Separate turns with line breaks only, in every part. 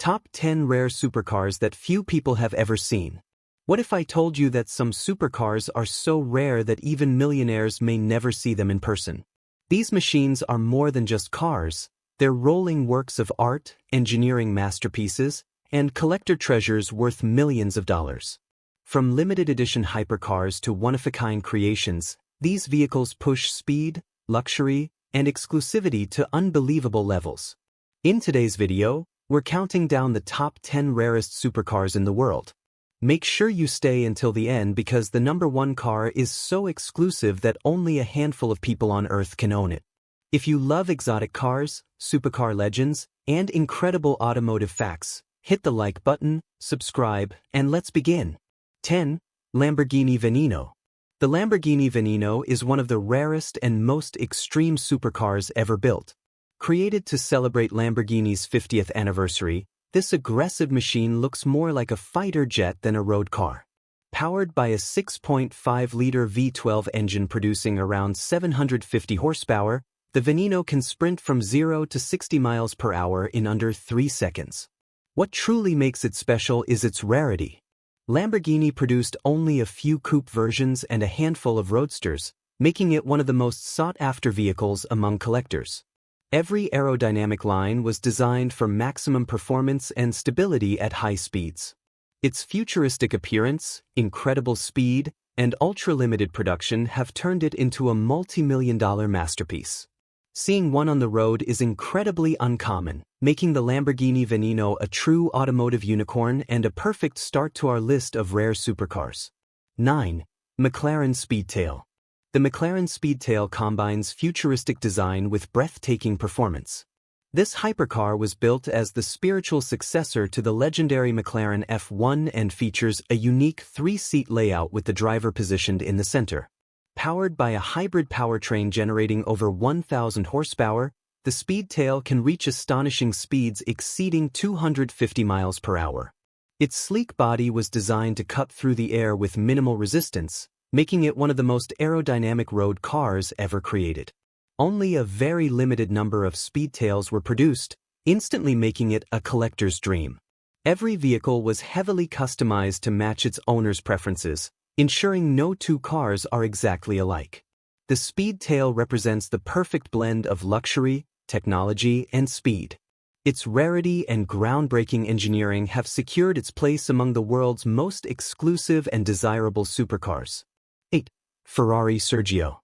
Top 10 Rare Supercars That Few People Have Ever Seen. What if I told you that some supercars are so rare that even millionaires may never see them in person? These machines are more than just cars, they're rolling works of art, engineering masterpieces, and collector treasures worth millions of dollars. From limited edition hypercars to one-of-a-kind creations, these vehicles push speed, luxury, and exclusivity to unbelievable levels. In today's video, we're counting down the top 10 rarest supercars in the world. Make sure you stay until the end because the number one car is so exclusive that only a handful of people on Earth can own it. If you love exotic cars, supercar legends, and incredible automotive facts, hit the like button, subscribe, and let's begin. 10. Lamborghini Veneno. The Lamborghini Veneno is one of the rarest and most extreme supercars ever built. Created to celebrate Lamborghini's 50th anniversary, this aggressive machine looks more like a fighter jet than a road car. Powered by a 6.5-liter V12 engine producing around 750 horsepower, the Veneno can sprint from 0 to 60 miles per hour in under 3 seconds. What truly makes it special is its rarity. Lamborghini produced only a few coupe versions and a handful of roadsters, making it one of the most sought-after vehicles among collectors. Every aerodynamic line was designed for maximum performance and stability at high speeds. Its futuristic appearance, incredible speed, and ultra-limited production have turned it into a multi-million-dollar masterpiece. Seeing one on the road is incredibly uncommon, making the Lamborghini Veneno a true automotive unicorn and a perfect start to our list of rare supercars. 9. McLaren Speedtail. The McLaren Speedtail combines futuristic design with breathtaking performance. This hypercar was built as the spiritual successor to the legendary McLaren F1 and features a unique 3-seat layout with the driver positioned in the center. Powered by a hybrid powertrain generating over 1,000 horsepower, the Speedtail can reach astonishing speeds exceeding 250 miles per hour. Its sleek body was designed to cut through the air with minimal resistance, making it one of the most aerodynamic road cars ever created. Only a very limited number of Speedtails were produced, instantly making it a collector's dream. Every vehicle was heavily customized to match its owner's preferences, ensuring no two cars are exactly alike. The Speedtail represents the perfect blend of luxury, technology, and speed. Its rarity and groundbreaking engineering have secured its place among the world's most exclusive and desirable supercars. 8. Ferrari Sergio.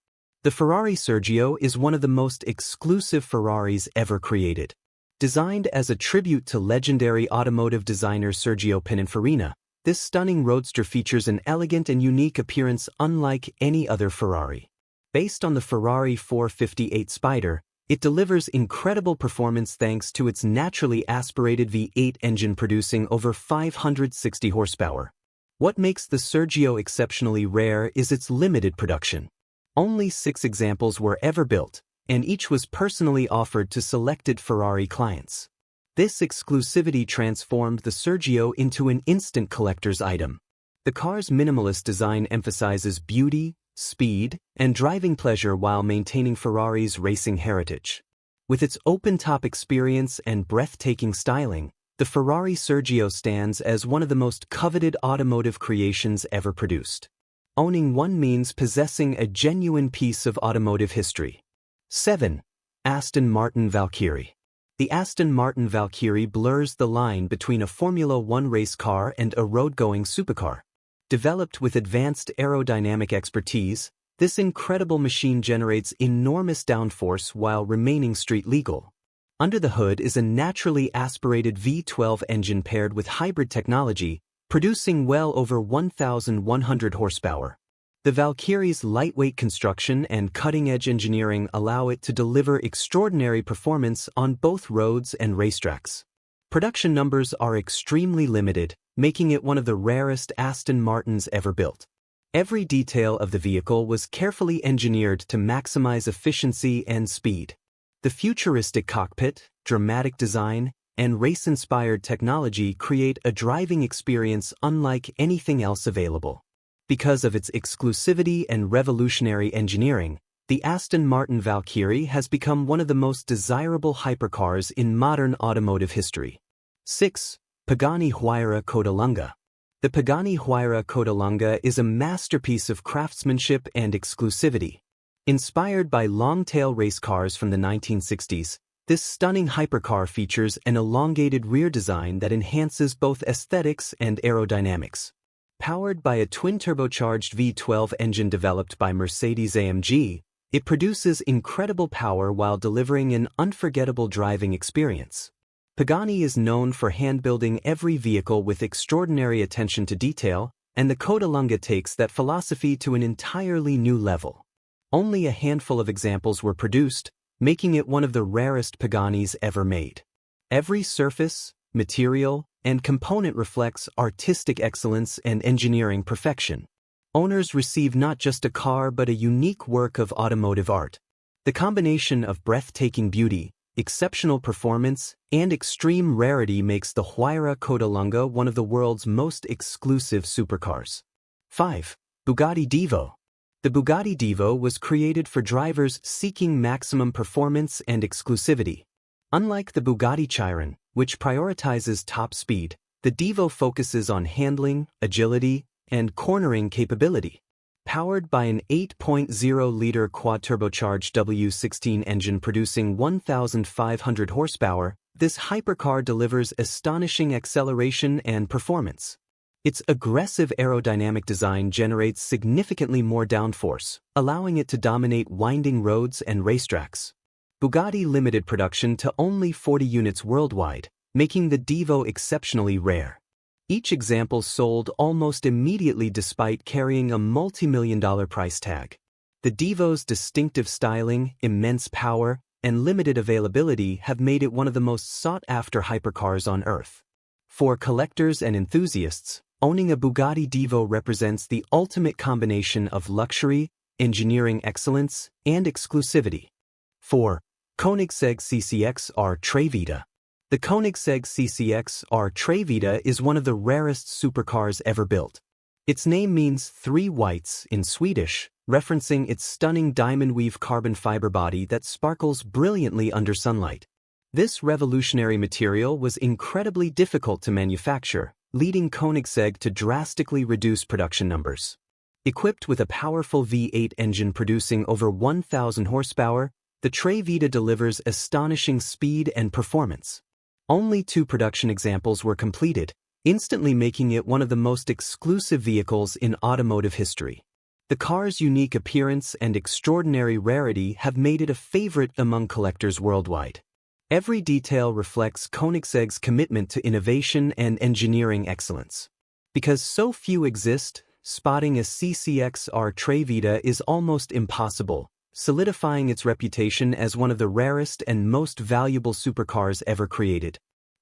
The Ferrari Sergio is one of the most exclusive Ferraris ever created. Designed as a tribute to legendary automotive designer Sergio Pininfarina, this stunning roadster features an elegant and unique appearance unlike any other Ferrari. Based on the Ferrari 458 Spider, it delivers incredible performance thanks to its naturally aspirated V8 engine producing over 560 horsepower. What makes the Sergio exceptionally rare is its limited production. Only 6 examples were ever built, and each was personally offered to selected Ferrari clients. This exclusivity transformed the Sergio into an instant collector's item. The car's minimalist design emphasizes beauty, speed, and driving pleasure while maintaining Ferrari's racing heritage. With its open-top experience and breathtaking styling, the Ferrari Sergio stands as one of the most coveted automotive creations ever produced. Owning one means possessing a genuine piece of automotive history. 7. Aston Martin Valkyrie. The Aston Martin Valkyrie blurs the line between a Formula One race car and a road-going supercar. Developed with advanced aerodynamic expertise, this incredible machine generates enormous downforce while remaining street-legal. Under the hood is a naturally aspirated V12 engine paired with hybrid technology, producing well over 1,100 horsepower. The Valkyrie's lightweight construction and cutting-edge engineering allow it to deliver extraordinary performance on both roads and racetracks. Production numbers are extremely limited, making it one of the rarest Aston Martins ever built. Every detail of the vehicle was carefully engineered to maximize efficiency and speed. The futuristic cockpit, dramatic design, and race-inspired technology create a driving experience unlike anything else available. Because of its exclusivity and revolutionary engineering, the Aston Martin Valkyrie has become one of the most desirable hypercars in modern automotive history. 6. Pagani Huayra Codalunga. The Pagani Huayra Codalunga is a masterpiece of craftsmanship and exclusivity. Inspired by long-tail race cars from the 1960s, this stunning hypercar features an elongated rear design that enhances both aesthetics and aerodynamics. Powered by a twin-turbocharged V12 engine developed by Mercedes-AMG, it produces incredible power while delivering an unforgettable driving experience. Pagani is known for hand-building every vehicle with extraordinary attention to detail, and the Codalunga takes that philosophy to an entirely new level. Only a handful of examples were produced, making it one of the rarest Paganis ever made. Every surface, material, and component reflects artistic excellence and engineering perfection. Owners receive not just a car but a unique work of automotive art. The combination of breathtaking beauty, exceptional performance, and extreme rarity makes the Huayra Codalunga one of the world's most exclusive supercars. 5. Bugatti Divo. The Bugatti Divo was created for drivers seeking maximum performance and exclusivity. Unlike the Bugatti Chiron, which prioritizes top speed, the Divo focuses on handling, agility, and cornering capability. Powered by an 8.0-liter quad-turbocharged W16 engine producing 1,500 horsepower, this hypercar delivers astonishing acceleration and performance. Its aggressive aerodynamic design generates significantly more downforce, allowing it to dominate winding roads and racetracks. Bugatti limited production to only 40 units worldwide, making the Divo exceptionally rare. Each example sold almost immediately despite carrying a multi-million-dollar price tag. The Divo's distinctive styling, immense power, and limited availability have made it one of the most sought-after hypercars on Earth. For collectors and enthusiasts, owning a Bugatti Divo represents the ultimate combination of luxury, engineering excellence, and exclusivity. 4. Koenigsegg CCX-R Tre Vita. The Koenigsegg CCX-R Tre Vita is one of the rarest supercars ever built. Its name means three whites in Swedish, referencing its stunning diamond-weave carbon fiber body that sparkles brilliantly under sunlight. This revolutionary material was incredibly difficult to manufacture, leading Koenigsegg to drastically reduce production numbers. Equipped with a powerful V8 engine producing over 1,000 horsepower, the Tre Vita delivers astonishing speed and performance. Only 2 production examples were completed, instantly making it one of the most exclusive vehicles in automotive history. The car's unique appearance and extraordinary rarity have made it a favorite among collectors worldwide. Every detail reflects Koenigsegg's commitment to innovation and engineering excellence. Because so few exist, spotting a CCX-R Tre Vita is almost impossible, solidifying its reputation as one of the rarest and most valuable supercars ever created.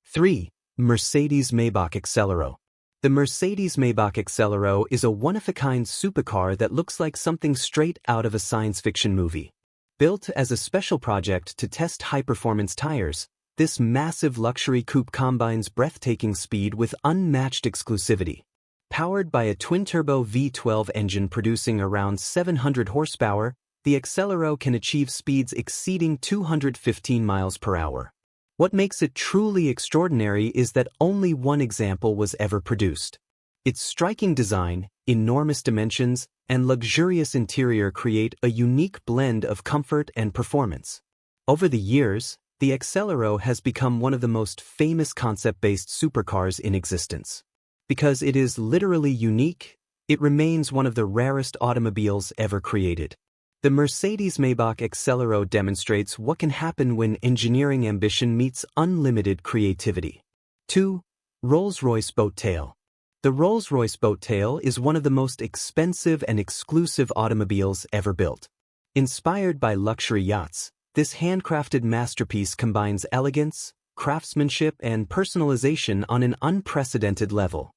3. Mercedes-Maybach Excelero. The Mercedes-Maybach Excelero is a one-of-a-kind supercar that looks like something straight out of a science fiction movie. Built as a special project to test high-performance tires, this massive luxury coupe combines breathtaking speed with unmatched exclusivity. Powered by a twin-turbo V12 engine producing around 700 horsepower, the Excelero can achieve speeds exceeding 215 miles per hour. What makes it truly extraordinary is that only one example was ever produced. Its striking design, enormous dimensions, and luxurious interior create a unique blend of comfort and performance. Over the years, the Excelero has become one of the most famous concept-based supercars in existence. Because it is literally unique, it remains one of the rarest automobiles ever created. The Mercedes-Maybach Excelero demonstrates what can happen when engineering ambition meets unlimited creativity. 2. Rolls-Royce Boat Tail. The Rolls-Royce Boat Tail is one of the most expensive and exclusive automobiles ever built. Inspired by luxury yachts, this handcrafted masterpiece combines elegance, craftsmanship, and personalization on an unprecedented level.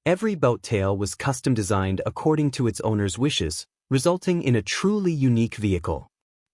Every boat tail was custom designed according to its owner's wishes, resulting in a truly unique vehicle.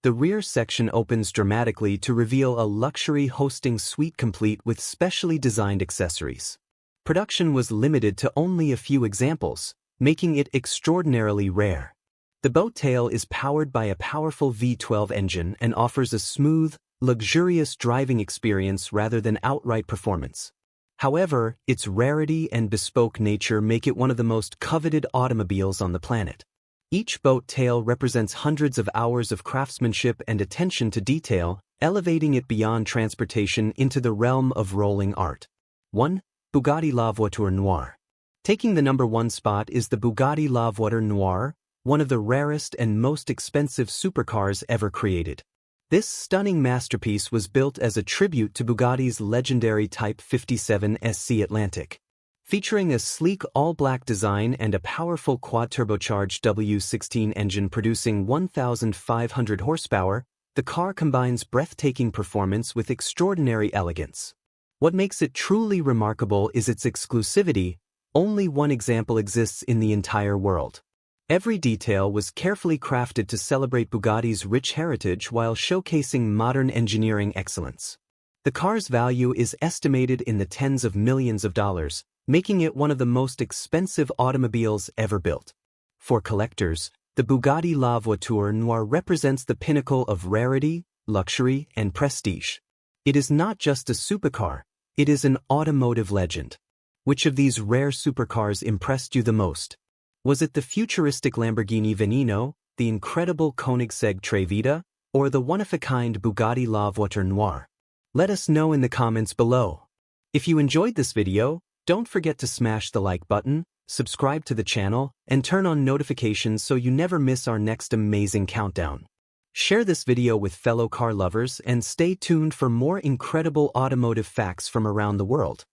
The rear section opens dramatically to reveal a luxury hosting suite complete with specially designed accessories. Production was limited to only a few examples, making it extraordinarily rare. The boat tail is powered by a powerful V12 engine and offers a smooth, luxurious driving experience rather than outright performance. However, its rarity and bespoke nature make it one of the most coveted automobiles on the planet. Each boat tail represents hundreds of hours of craftsmanship and attention to detail, elevating it beyond transportation into the realm of rolling art. 1. Bugatti La Voiture Noire. Taking the number 1 spot is the Bugatti La Voiture Noire, one of the rarest and most expensive supercars ever created. This stunning masterpiece was built as a tribute to Bugatti's legendary Type 57 SC Atlantic. Featuring a sleek all-black design and a powerful quad-turbocharged W16 engine producing 1,500 horsepower, the car combines breathtaking performance with extraordinary elegance. What makes it truly remarkable is its exclusivity. Only one example exists in the entire world. Every detail was carefully crafted to celebrate Bugatti's rich heritage while showcasing modern engineering excellence. The car's value is estimated in the tens of millions of dollars, making it one of the most expensive automobiles ever built. For collectors, the Bugatti La Voiture Noire represents the pinnacle of rarity, luxury, and prestige. It is not just a supercar, it is an automotive legend. Which of these rare supercars impressed you the most? Was it the futuristic Lamborghini Veneno, the incredible Koenigsegg Trevita, or the one-of-a-kind Bugatti La Voiture Noire? Let us know in the comments below. If you enjoyed this video, don't forget to smash the like button, subscribe to the channel, and turn on notifications so you never miss our next amazing countdown. Share this video with fellow car lovers and stay tuned for more incredible automotive facts from around the world.